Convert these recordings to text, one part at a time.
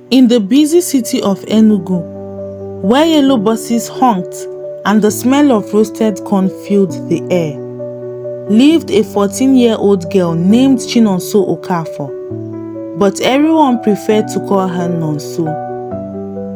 In the busy city of Enugu, where yellow buses honked and the smell of roasted corn filled the air, lived a 14-year-old girl named Chinonso Okafor, but everyone preferred to call her Nonso.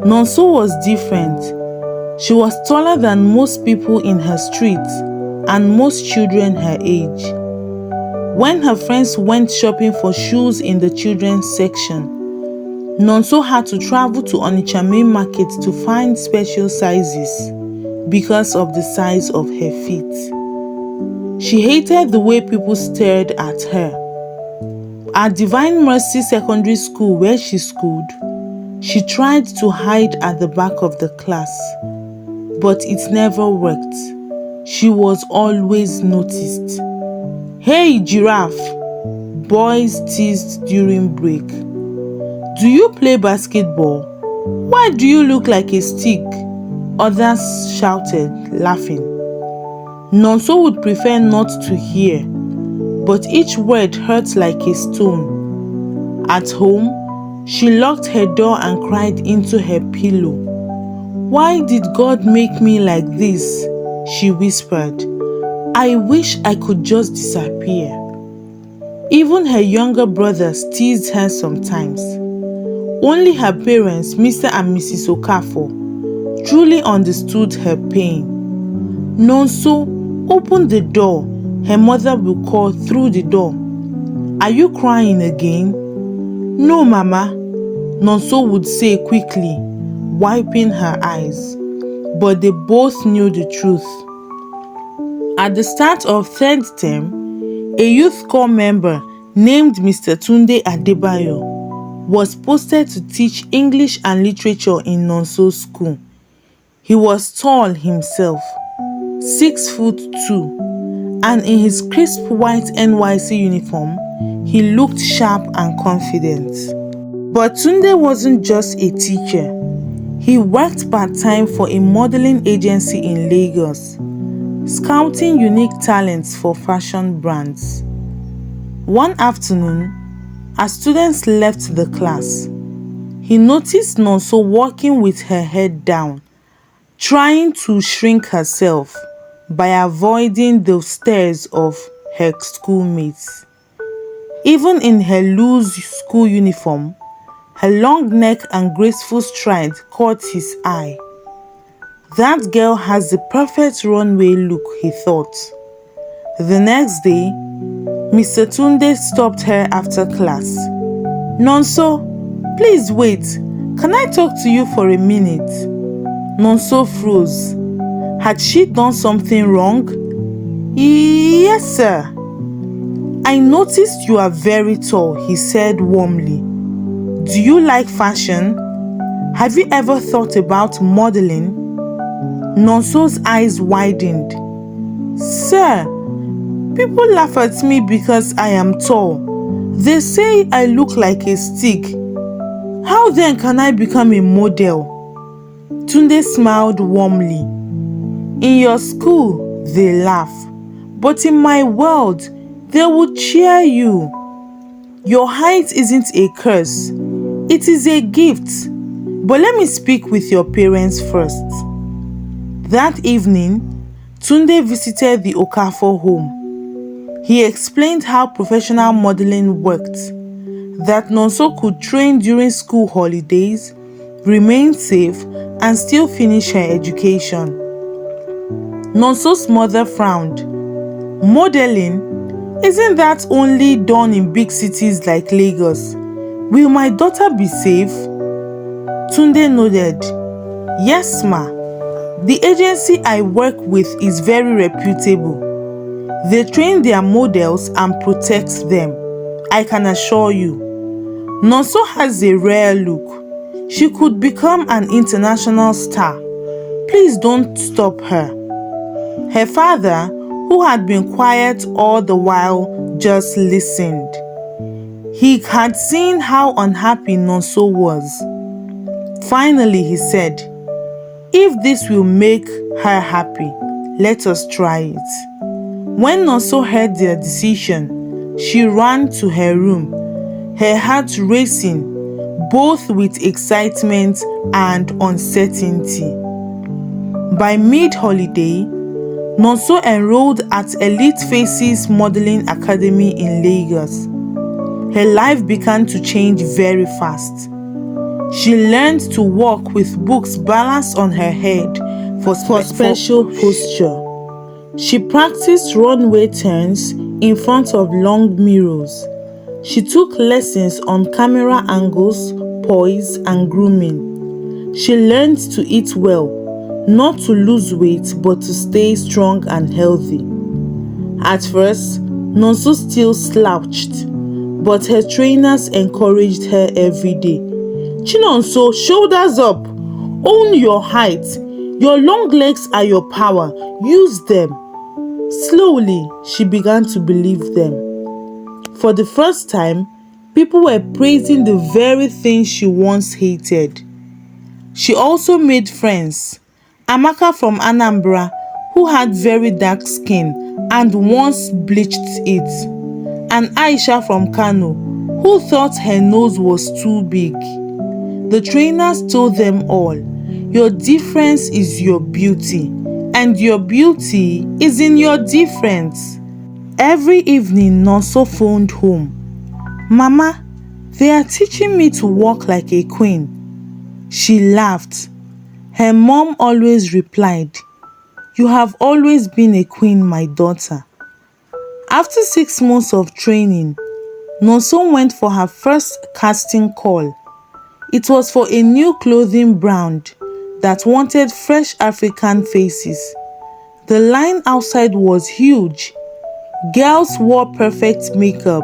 Nonso was different. She was taller than most people in her street and most children her age. When her friends went shopping for shoes in the children's section, Nonso had to travel to Onitsha main market to find special sizes because of the size of her feet. She hated the way people stared at her. At Divine Mercy Secondary School where she schooled, she tried to hide at the back of the class, but it never worked. She was always noticed. "Hey, giraffe!" boys teased during break. "Do you play basketball? Why do you look like a stick?" others shouted, laughing. Nonso would prefer not to hear, but each word hurt like a stone. At home, she locked her door and cried into her pillow. "Why did God make me like this?" she whispered. "I wish I could just disappear." Even her younger brothers teased her sometimes. Only her parents, Mr. and Mrs. Okafor, truly understood her pain. "Nonso, open the door," her mother would call through the door. "Are you crying again?" "No, Mama," Nonso would say quickly, wiping her eyes. But they both knew the truth. At the start of third term, a youth corps member named Mr. Tunde Adebayo was posted to teach English and literature in Nonso's school. He was tall himself, 6'2", and in his crisp white NYC uniform, he looked sharp and confident. But Tunde wasn't just a teacher. He worked part-time for a modeling agency in Lagos, scouting unique talents for fashion brands. One afternoon, as students left the class, he noticed Nonso walking with her head down, trying to shrink herself by avoiding the stares of her schoolmates. Even in her loose school uniform, her long neck and graceful stride caught his eye. That girl has the perfect runway look, he thought. The next day, Mr. Tunde stopped her after class. "Nonso, please wait. Can I talk to you for a minute?" Nonso froze. Had she done something wrong? "Yes, sir." "I noticed you are very tall," he said warmly. "Do you like fashion? Have you ever thought about modeling?" Nonso's eyes widened. "Sir, people laugh at me because I am tall. They say I look like a stick. How then can I become a model?" Tunde smiled warmly. "In your school, they laugh. But in my world, they would cheer you. Your height isn't a curse. It is a gift. But let me speak with your parents first." That evening, Tunde visited the Okafor home. He explained how professional modeling worked, that Nonso could train during school holidays, remain safe, and still finish her education. Nonso's mother frowned. "Modeling? Isn't that only done in big cities like Lagos? Will my daughter be safe?" Tunde nodded. "Yes, ma. The agency I work with is very reputable. They train their models and protect them, I can assure you. Nonso has a rare look. She could become an international star. Please don't stop her." Her father, who had been quiet all the while, just listened. He had seen how unhappy Nonso was. Finally, he said, "If this will make her happy, let us try it." When Nonso heard their decision, she ran to her room, her heart racing, both with excitement and uncertainty. By mid-holiday, Nonso enrolled at Elite Faces Modeling Academy in Lagos. Her life began to change very fast. She learned to walk with books balanced on her head for special posture. She practiced runway turns in front of long mirrors. She took lessons on camera angles, poise, and grooming. She learned to eat well, not to lose weight but to stay strong and healthy. At first, Nonso still slouched, but her trainers encouraged her every day. Chinonso, shoulders up. Own your height. Your long legs are your power. Use them. Slowly, she began to believe them. For the first time, people were praising the very thing she once hated. She also made friends. Amaka from Anambra, who had very dark skin and once bleached it, and Aisha from Kano, who thought her nose was too big. The trainers told them all, your difference is your beauty, and your beauty is in your difference. Every evening, Nonso phoned home. Mama, they are teaching me to walk like a queen. She laughed. Her mom always replied, you have always been a queen, my daughter. After 6 months of training, Nonso went for her first casting call. It was for a new clothing brand that wanted fresh African faces. The line outside was huge. Girls wore perfect makeup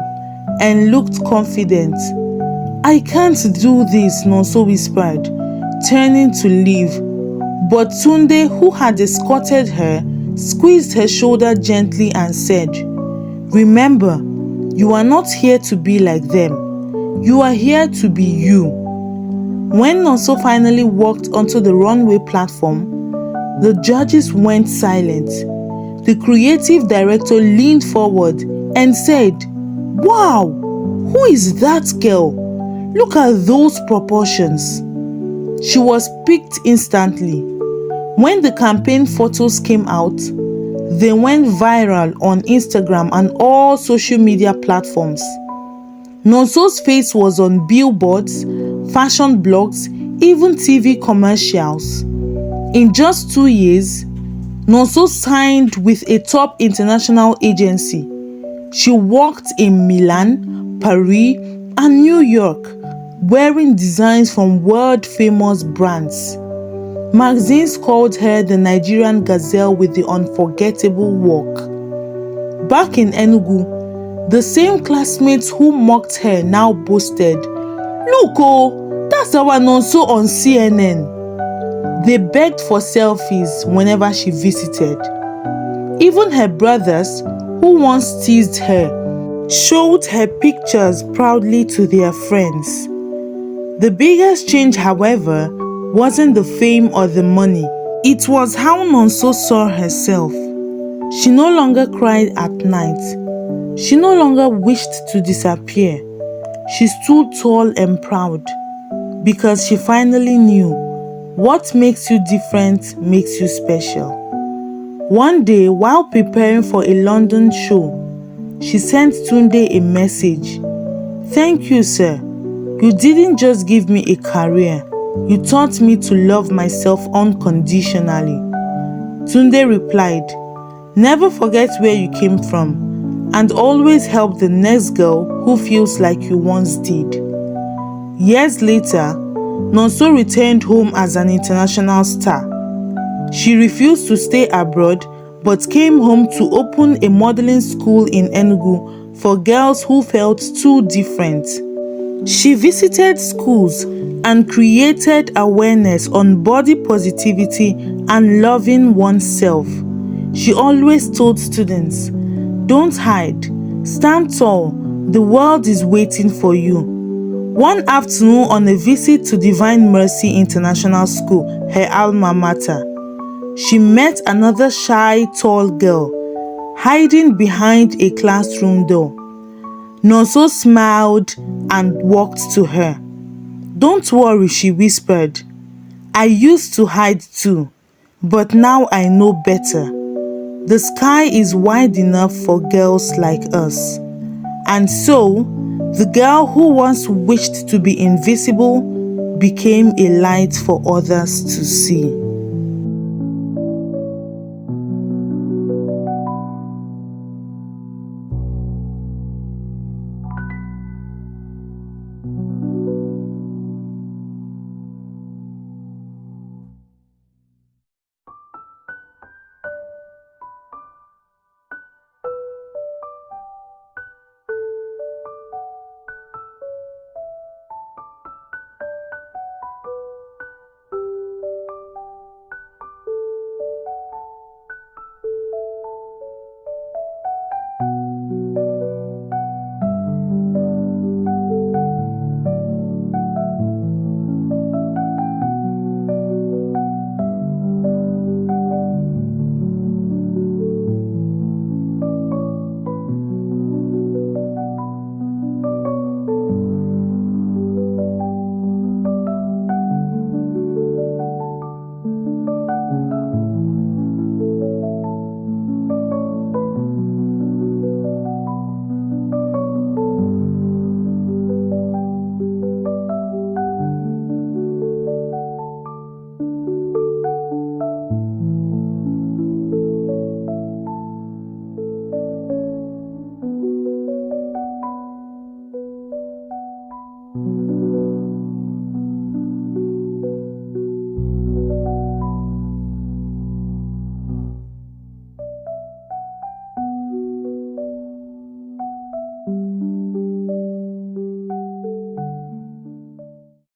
and looked confident. I can't do this, Nonso whispered, turning to leave. But Tunde, who had escorted her, squeezed her shoulder gently and said, remember, you are not here to be like them. You are here to be you. When Nonso finally walked onto the runway platform, the judges went silent. The creative director leaned forward and said, wow, who is that girl? Look at those proportions. She was picked instantly. When the campaign photos came out, they went viral on Instagram and all social media platforms. Nonso's face was on billboards, fashion blogs, even TV commercials. In just 2 years, Nonso signed with a top international agency. She worked in Milan, Paris, and New York, wearing designs from world-famous brands. Magazines called her the Nigerian gazelle with the unforgettable walk. Back in Enugu, the same classmates who mocked her now boasted, look oh, that's our Nonso on CNN. They begged for selfies whenever she visited. Even her brothers, who once teased her, showed her pictures proudly to their friends. The biggest change, however, wasn't the fame or the money. It was how Nonso saw herself. She no longer cried at night. She no longer wished to disappear. She stood tall and proud because she finally knew what makes you different makes you special. One day, while preparing for a London show, she sent Tunde a message. Thank you, sir. You didn't just give me a career. You taught me to love myself unconditionally. Tunde replied, never forget where you came from and always help the next girl who feels like you once did. Years later, Nonso returned home as an international star. She refused to stay abroad but came home to open a modeling school in Enugu for girls who felt too different. She visited schools and created awareness on body positivity and loving oneself. She always told students, don't hide, stand tall, the world is waiting for you. One afternoon on a visit to Divine Mercy International School, her alma mater, she met another shy, tall girl hiding behind a classroom door. Nonso smiled and walked to her. "Don't worry," she whispered. "I used to hide too, but now I know better. The sky is wide enough for girls like us." And so, the girl who once wished to be invisible became a light for others to see.